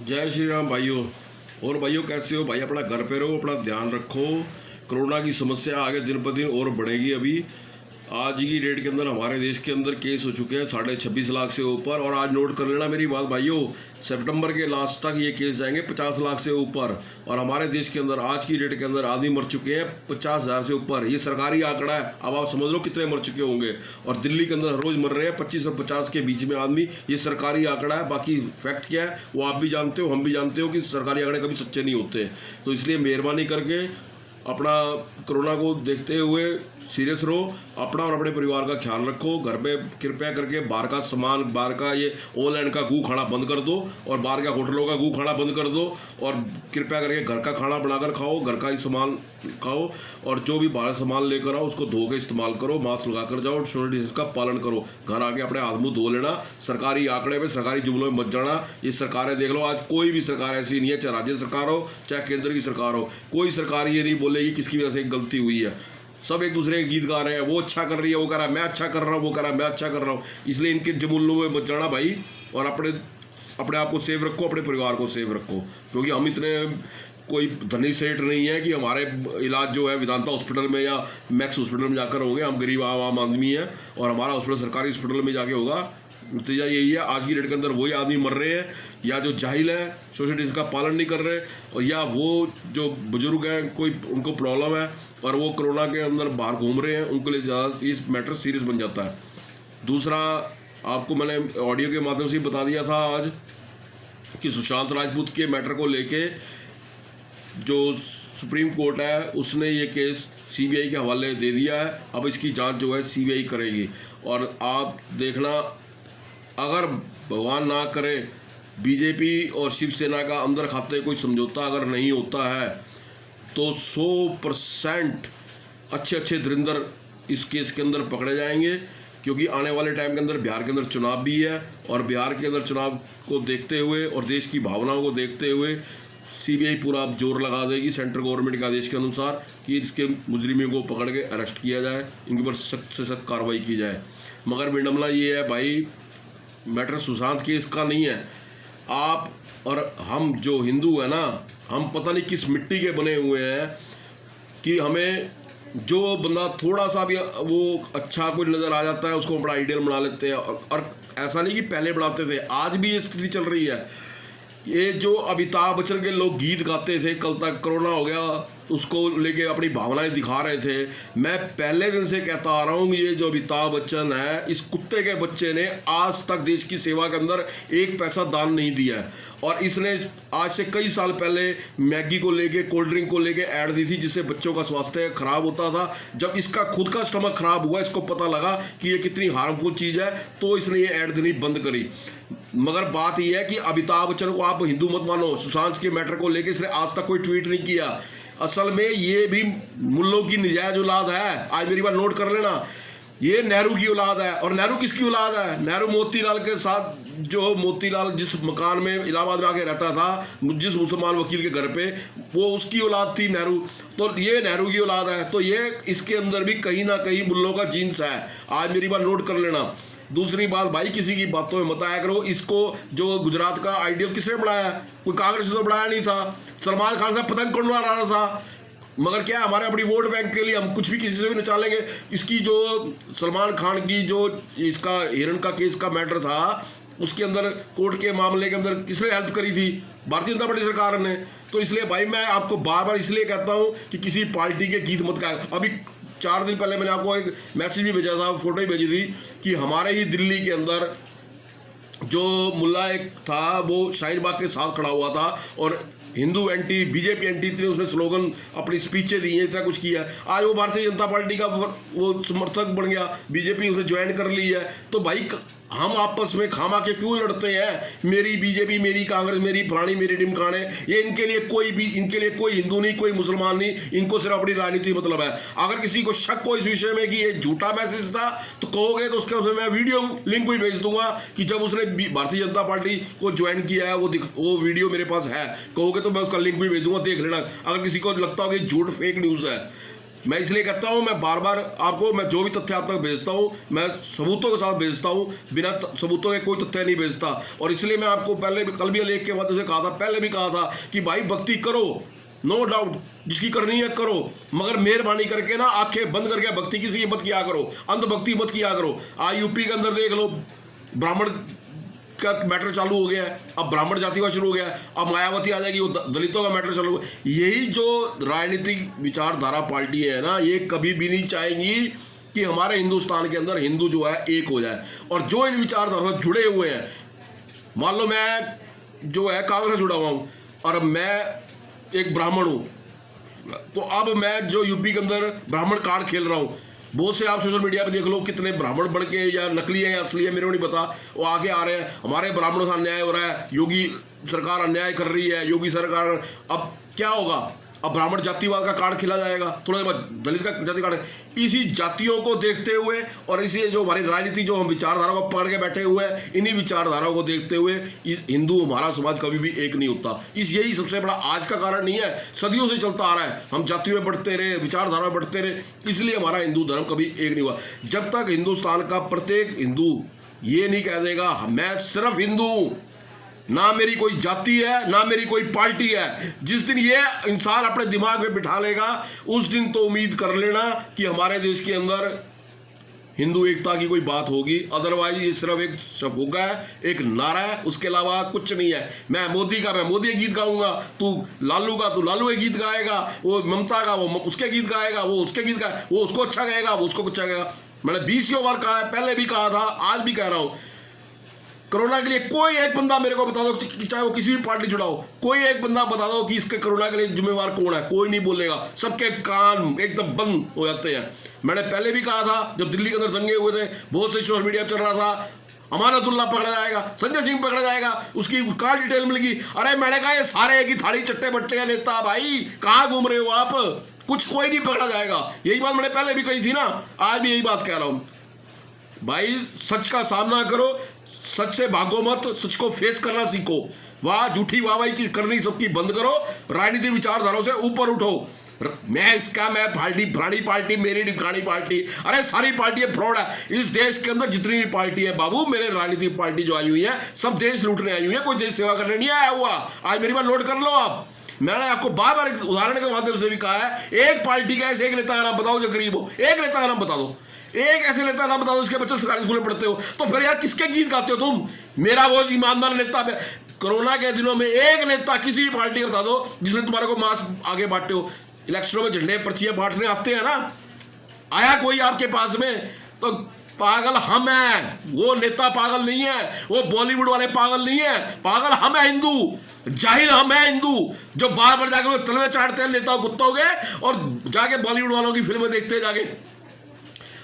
जय श्री राम भाइयों। और भाइयों कैसे हो भाई? अपना घर पे रहो, अपना ध्यान रखो। कोरोना की समस्या आगे दिन ब दिन और बढ़ेगी। अभी आज की डेट के अंदर हमारे देश के अंदर केस हो चुके हैं 26.5 लाख से ऊपर। और आज नोट कर लेना मेरी बात भाइयों, सितंबर के लास्ट तक ये केस जाएंगे 50 लाख से ऊपर। और हमारे देश के अंदर आज की डेट के अंदर आदमी मर चुके हैं 50,000 से ऊपर। ये सरकारी आंकड़ा है, अब आप समझ लो कितने मर चुके होंगे। और दिल्ली के अंदर रोज मर रहे हैं 25 और 50 के बीच में आदमी। ये सरकारी आंकड़ा है, बाकी फैक्ट क्या है वो आप भी जानते हो, हम भी जानते हो कि सरकारी आंकड़े कभी सच्चे नहीं होते। तो इसलिए मेहरबानी करके अपना कोरोना को देखते हुए सीरियस रहो, अपना और अपने परिवार का ख्याल रखो। घर पे कृपया करके बाहर का सामान, बाहर का ये ऑनलाइन का गू खाना बंद कर दो और बाहर के होटलों का गू खाना बंद कर दो। और कृपया करके घर का खाना बनाकर खाओ, घर का ही सामान खाओ। और जो भी बाहर सामान लेकर आओ उसको धो के इस्तेमाल करो, मास्क लगा कर जाओ, सोशल डिस्टेंस का पालन करो। घर आके अपने हाथ मुँह धो लेना। सरकारी आंकड़े में, सरकारी जुमलों में मत जाना। ये सरकारें देख लो, आज कोई भी सरकार ऐसी नहीं है, चाहे राज्य सरकार हो चाहे केंद्र की सरकार हो, कोई सरकार ये नहीं बोलेगी किसकी वजह से एक गलती हुई है। सब एक दूसरे के गीत गा रहे हैं, वो अच्छा कर रही है, वो कह रहा है मैं अच्छा कर रहा हूँ, वो कह रहा है मैं अच्छा कर रहा हूँ। इसलिए इनके जुमलों में मत जाना भाई। और अपने अपने आप को सेव रखो, अपने परिवार को सेव रखो। क्योंकि हम इतने कोई धनी सेठ नहीं है कि हमारे इलाज जो है वेदांता हॉस्पिटल में या मैक्स हॉस्पिटल में जाकर होंगे। हम गरीब आम आदमी हैं और हमारा हॉस्पिटल सरकारी हॉस्पिटल में जाके होगा। नतीजा यही है, आज की डेट के अंदर वही आदमी मर रहे हैं या जो जाहिल है, सोशल डिस्टेंस का पालन नहीं कर रहे, और या वो जो बुजुर्ग हैं कोई उनको प्रॉब्लम है और वो कोरोना के अंदर बाहर घूम रहे हैं, उनके लिए ज़्यादा इस मैटर सीरियस बन जाता है। दूसरा, आपको मैंने ऑडियो के माध्यम से बता दिया था आज कि सुशांत राजपूत के मैटर को लेके जो सुप्रीम कोर्ट है उसने ये केस सीबीआई के हवाले दे दिया है। अब इसकी जांच जो है सीबीआई करेगी। और आप देखना, अगर भगवान ना करे बीजेपी और शिवसेना का अंदर खाते कोई समझौता अगर नहीं होता है तो 100% अच्छे अच्छे धुरंधर इस केस के अंदर पकड़े जाएंगे। क्योंकि आने वाले टाइम के अंदर बिहार के अंदर चुनाव भी है और बिहार के अंदर चुनाव को देखते हुए और देश की भावनाओं को देखते हुए सीबीआई पूरा जोर लगा देगी सेंट्रल गवर्नमेंट के आदेश के अनुसार कि इसके मुजरिमों को पकड़ के अरेस्ट किया जाए, इनके ऊपर सख्त से सख्त कार्रवाई की जाए। मगर विडम्बना ये है भाई, मैटर सुशांत केस का नहीं है। आप और हम जो हिंदू है ना, हम पता नहीं किस मिट्टी के बने हुए हैं कि हमें जो बंदा थोड़ा सा भी वो अच्छा कोई नज़र आ जाता है उसको बड़ा आइडियल बना लेते हैं। और ऐसा नहीं कि पहले बनाते थे, आज भी ये स्थिति चल रही है। ये जो अमिताभ बच्चन के लोग गीत गाते थे, कल तक कोरोना हो गया उसको लेके अपनी भावनाएं दिखा रहे थे। मैं पहले दिन से कहता आ रहा हूँ, ये जो अमिताभ बच्चन है, इस कुत्ते के बच्चे ने आज तक देश की सेवा के अंदर एक पैसा दान नहीं दिया है। और इसने आज से कई साल पहले मैगी को लेके, कोल्ड ड्रिंक को लेके ऐड दी थी जिससे बच्चों का स्वास्थ्य खराब होता था। जब इसका खुद का स्टमक खराब हुआ, इसको पता लगा कि ये कितनी हार्मफुल चीज़ है, तो इसने ये ऐड देनी बंद करी। मगर बात यह है कि अमिताभ बच्चन को आप हिंदू मत मानो। सुशांत के मैटर को लेके इसने आज तक कोई ट्वीट नहीं किया। असल में ये भी मुल्लों की निजायज औलाद है। आज मेरी बात नोट कर लेना, ये नेहरू की औलाद है। और नेहरू किसकी औलाद है? नेहरू मोतीलाल के साथ, जो मोतीलाल जिस मकान में इलाहाबाद में आके रहता था, जिस मुसलमान वकील के घर पे, वो उसकी औलाद थी नेहरू। तो ये नेहरू की औलाद है। तो ये इसके अंदर भी कहीं ना कहीं मुल्लों का जीन्स है। आज मेरी बात नोट कर लेना। दूसरी बात भाई, किसी की बातों में मत आया करो। इसको जो गुजरात का आइडियल किसने बनाया? कोई कांग्रेस ने तो बनाया नहीं था। सलमान खान साहब पतंग कौन उड़ा रहा था? मगर क्या हमारे अपनी वोट बैंक के लिए हम कुछ भी किसी से भी नचा लेंगे। इसकी जो सलमान खान की जो इसका हिरण का केस का मैटर था, उसके अंदर कोर्ट के मामले के अंदर किसने हेल्प करी थी? भारतीय जनता पार्टी सरकार ने। तो इसलिए भाई मैं आपको बार बार इसलिए कहता हूँ कि किसी पार्टी के गीत मत गाए। अभी 4 दिन पहले मैंने आपको एक मैसेज भी भेजा था, फोटो ही भेजी थी कि हमारे ही दिल्ली के अंदर जो मुल्ला एक था वो शाहीन बाग के साथ खड़ा हुआ था और हिंदू एंटी, बीजेपी एंटी, इतने उसने स्लोगन अपनी स्पीचें दी हैं, इतना कुछ किया है। आज वो भारतीय जनता पार्टी का वो समर्थक बन गया, बीजेपी उसने ज्वाइन कर ली है। तो भाई हम आपस में खामा के क्यों लड़ते हैं? मेरी बीजेपी, मेरी कांग्रेस, मेरी फलानी, मेरी ढिमकाने। ये इनके लिए कोई हिंदू नहीं, कोई मुसलमान नहीं, इनको सिर्फ अपनी राजनीति मतलब है। अगर किसी को शक हो इस विषय में कि ये झूठा मैसेज था तो कहोगे तो उसके मैं वीडियो लिंक भी भेज दूंगा कि जब उसने भारतीय जनता पार्टी को ज्वाइन किया है वो वीडियो मेरे पास है। कहोगे तो मैं उसका लिंक भी भेज दूंगा, देख लेना अगर किसी को लगता हो कि झूठ फेक न्यूज़ है। मैं इसलिए कहता हूं, मैं बार बार आपको, मैं जो भी तथ्य आप तक भेजता हूं मैं सबूतों के साथ भेजता हूं, बिना सबूतों के कोई तथ्य नहीं भेजता। और इसलिए मैं आपको पहले भी, कल भी लेख के माध्यम से कहा था, पहले भी कहा था कि भाई भक्ति करो, नो डाउट, जिसकी करनी है करो, मगर मेहरबानी करके ना आंखें बंद करके भक्ति किसी की मत किया करो, अंधभक्ति मत किया करो। आज यूपी के अंदर देख लो, ब्राह्मण का मैटर चालू हो गया है, अब ब्राह्मण जातिवाद शुरू हो गया है, अब मायावती आ जाएगी, वो दलितों का मैटर चालू हो गया। यही जो राजनीतिक विचारधारा पार्टी है ना, ये कभी भी नहीं चाहेंगी कि हमारे हिंदुस्तान के अंदर हिंदू जो है एक हो जाए। और जो इन विचारधारा से जुड़े हुए हैं, मान लो मैं जो है कांग्रेस जुड़ा हुआ हूँ और मैं एक ब्राह्मण हूँ, तो अब मैं जो यूपी के अंदर ब्राह्मण कार्ड खेल रहा हूँ, बहुत से आप सोशल मीडिया पे देख लो कितने ब्राह्मण बन के, या नकली है या असली है मेरे को नहीं पता, वो आगे आ रहे हैं, हमारे ब्राह्मणों से अन्याय हो रहा है, योगी सरकार अन्याय कर रही है, योगी सरकार। अब क्या होगा, अब ब्राह्मण जातिवाद का कार्ड खेला जाएगा, थोड़ा दलित का जाति कार्ड। इसी जातियों को देखते हुए और इसी जो हमारी राजनीति, जो हम विचारधारा को पकड़ के बैठे हुए हैं, इन्हीं विचारधाराओं को देखते हुए हिंदू, हमारा समाज कभी भी एक नहीं होता। यही सबसे बड़ा आज का कारण नहीं है, सदियों से चलता आ रहा है। हम जातियों में बढ़ते रहे, विचारधारा में बढ़ते रहे, इसलिए हमारा हिंदू धर्म कभी एक नहीं हुआ। जब तक हिंदुस्तान का प्रत्येक हिंदू ये नहीं कह देगा मैं सिर्फ हिंदू हूं, ना मेरी कोई जाति है, ना मेरी कोई पार्टी है, जिस दिन ये इंसान अपने दिमाग में बिठा लेगा, उस दिन तो उम्मीद कर लेना कि हमारे देश के अंदर हिंदू एकता की कोई बात होगी। अदरवाइज ये सिर्फ एक शबूगा है, एक नारा है, उसके अलावा कुछ नहीं है। मैं मोदी का, मैं मोदी के गीत गाऊंगा, तू लालू का, तू लालू के गीत गाएगा, वो ममता का, वो उसके गीत गाएगा, वो उसके गीत गाएगा, वो उसको अच्छा गाएगा, वो उसको अच्छा गाएगा। मैंने 20 बार कहा है, पहले भी कहा था, आज भी कह रहा हूं, कोरोना के लिए कोई एक बंदा मेरे को बता दो, चाहे वो किसी भी पार्टी जुड़ा हो, कोई एक बंदा बता दो कि इसके कोरोना के लिए जिम्मेवार कौन है। कोई नहीं बोलेगा, सबके कान एकदम बंद हो जाते हैं। मैंने पहले भी कहा था, जब दिल्ली के अंदर दंगे हुए थे, बहुत से सोशल मीडिया चल रहा था, अमानतुल्लाह पकड़ा जाएगा, संजय सिंह पकड़ा जाएगा, उसकी कार डिटेल मिलेगी। अरे मैंने कहा ये सारे एक ही थाली चट्टे बट्टे हैं नेता, भाई कहाँ घूम रहे हो आप, कुछ कोई नहीं पकड़ा जाएगा। यही बात मैंने पहले भी कही थी ना, आज भी यही बात कह रहा हूं भाई, सच का सामना करो, सच से भागो मत, सच को फेस करना सीखो। वाह झूठी वाहवाही की करनी सबकी बंद करो, राजनीतिक विचारधाराओं से ऊपर उठो। मैं इसका, मैं पार्टी फलानी पार्टी, मेरी ढिकानी पार्टी, अरे सारी पार्टी फ्रॉड है। इस देश के अंदर जितनी भी पार्टी है बाबू, मेरे राजनीतिक पार्टी जो आई हुई है, सब देश लूटने आई हुई है, कोई देश सेवा करने नहीं आया हुआ। आज मेरी बात नोट कर लो आप, मैंने आपको बार बार उदाहरण के माध्यम से भी कहा है, एक पार्टी का ऐसे एक नेता का नाम बताओ जो गरीब हो, एक नेता का नाम बता दो, एक ऐसे नेता नाम बता दो जिसके बच्चे सरकारी स्कूल में पढ़ते हो। तो फिर यार किसके गीत गाते हो तुम? मेरा वो ईमानदार नेता, कोरोना के दिनों में एक नेता किसी भी पार्टी का बता दो जिसने तुम्हारे को मास्क आगे बांटे हो। इलेक्शनों में झंडे पर्चियां बांटने आते हैं ना, आया कोई आपके पास में? तो पागल हम हैं, वो नेता पागल नहीं है, वो बॉलीवुड वाले पागल नहीं है, पागल हम है हिंदू, जाहिल हम है हिंदू, जो बार बार जाकर तलवे चाटते हैं नेताओं कुत्तों के, और जाके बॉलीवुड वालों की फिल्में देखते हैं जाके।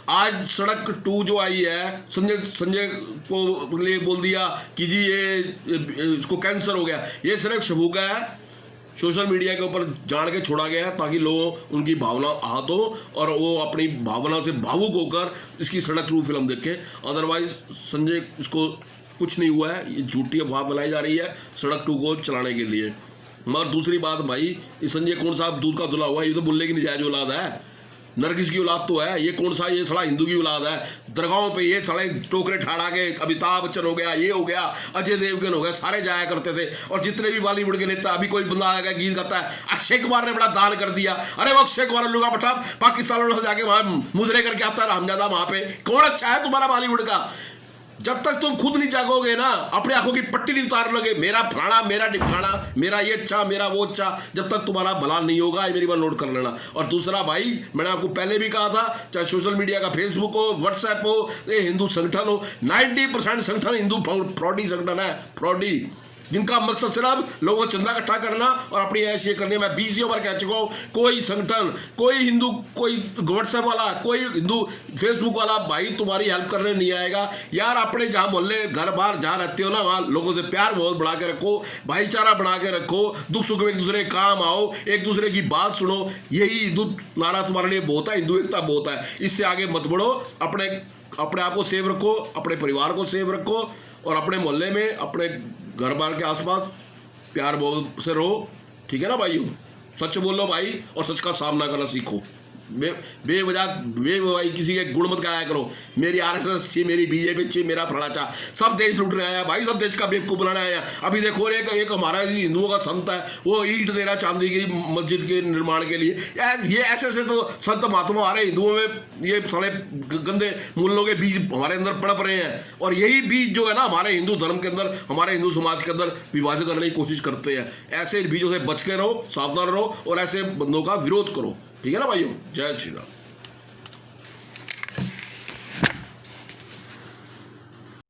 आज सड़क 2 जो आई है, संजय को लिए बोल दिया कि जी ये इसको कैंसर हो गया, ये सिर्फ शबूगा है, सोशल मीडिया के ऊपर जान के छोड़ा गया है ताकि लोग उनकी भावना आहत हो और वो अपनी भावना से भावुक होकर इसकी सड़क 2 फिल्म देखें। अदरवाइज संजय इसको कुछ नहीं हुआ है, ये झूठी अफवाह फैलाई जा रही है सड़क 2 को चलाने के लिए। मगर दूसरी बात भाई, ये संजय कौन सा दूध का धुला हुआ है, ये तो मुल्ले की नजायज औलाद है, नरगिस की औलाद तो है, ये कौन सा, ये थोड़ा हिंदू की औलाद है। दरगाहों पे ये थोड़े टोकरे ठाड़ा के, अमिताभ बच्चन हो गया, ये हो गया, अजय देवगन हो गया, सारे जाया करते थे। और जितने भी बॉलीवुड के नेता, अभी कोई बंदा आएगा गीत गाता है, अक्षय कुमार ने बड़ा दान कर दिया, अरे वो अक्षय कुमार लुगा बटा पाकिस्तान में जाके वहां मुजरे करके आता है रामजादा, वहां पे कौन अच्छा है तुम्हारा बॉलीवुड का? जब तक तुम खुद नहीं जागोगे ना, अपने आंखों की पट्टी नहीं उतार लोगे, मेरा फलाना, मेरा ढिकाना, मेरा ये अच्छा, मेरा वो अच्छा, जब तक तुम्हारा भला नहीं होगा, ये मेरी बात नोट कर लेना। और दूसरा भाई, मैंने आपको पहले भी कहा था, चाहे सोशल मीडिया का फेसबुक हो, व्हाट्सएप हो, ये हिंदू संगठन हो, 90% संगठन हिंदू फ्रॉडी संगठन है, फ्रॉडी, जिनका मकसद सिर्फ लोगों को चंदा इकट्ठा करना और अपनी ऐसी करनी। मैं 20 बार कह चुका हूँ, कोई संगठन, कोई हिंदू, कोई व्हाट्सएप वाला, कोई हिंदू फेसबुक वाला भाई तुम्हारी हेल्प करने नहीं आएगा। यार अपने जहाँ मोहल्ले, घर बार जहाँ रहते हो ना, वहाँ लोगों से प्यार मोहब्बत बढ़ा के रखो, भाईचारा बना के रखो, दुख सुख में एक दूसरे के काम आओ, एक दूसरे की बात सुनो, यही हिंदू नारा तुम्हारे लिए बहुत है, हिंदू एकता बहुत है। इससे आगे मत बढ़ो, अपने आप को सेव रखो, अपने परिवार को सेव रखो, और अपने मोहल्ले में, अपने घर बार के आसपास प्यार मोहब्बत से रहो, ठीक है ना भाइयों? सच बोलो भाई, और सच का सामना करना सीखो। बेवजह किसी के गुण मत गाया करो, मेरी आरएसएस अच्छी, मेरी बीजेपी अच्छी, मेरा फलाचा। सब देश लूट रहे हैं भाई, सब देश का बेवकूफ़ बनाना है। अभी देखो एक हमारा हिंदुओं का संत है, वो ईंट दे रहा चांदी की मस्जिद के निर्माण के लिए। ये ऐसे ऐसे तो संत महात्मा हमारे हिंदुओं में ये साले गंदे मूल्यों के बीज हमारे अंदर पनप रहे हैं, और यही बीज जो है ना हमारे हिंदू धर्म के अंदर, हमारे हिंदू समाज के अंदर विभाजित करने की कोशिश करते हैं। ऐसे बीजों से बच के रहो, सावधान रहो, और ऐसे बंदों का विरोध करो। ठीक है ना भाइयों, जय श्री राम।